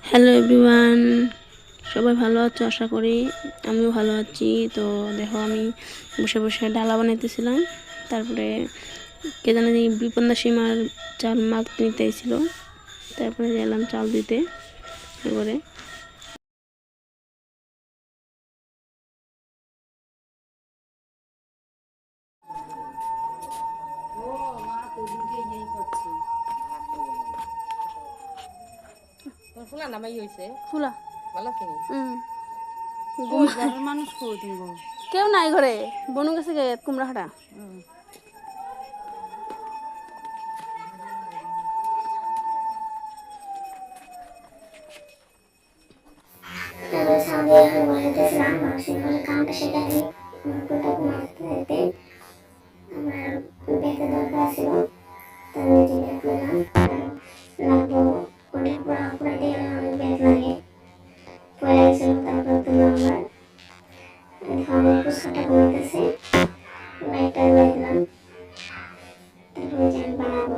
Hello everyone, সবাই ভালো আছো আশা করি। আমিও ভালো আছি। তো দেখো, আমি বসে বসে ডালা বানাইতেছিলাম। তারপরে কে জানে বিপন্না সীমার চাল মাছ নিতে এসেছিল। তারপরে গেলাম চাল দিতে করে। ফুলা নামাই হইছে ফুলা ভালো আছে মানুষ কই তুমি কেউ নাই ঘরে, বনু গেছে গে কুমড়া হাটা। তারপরে সাউদি এখন বসাতেছিলাম মানুষের ঘরে কামটা সেখানে পুরোটা ঘুমাতে আমার বেতে দরকার ছিল। তার নিজে বেত করলাম লাগবো অনেক পুরা দিয়ে অনেক বেত লাগে পরে গেছিল। তারপর তুমি আমার আমার পুষ্কাটা ঘুমাইতেছে লাইটটা জ্বালাই দিলাম। তারপরে যে আমি বানাবো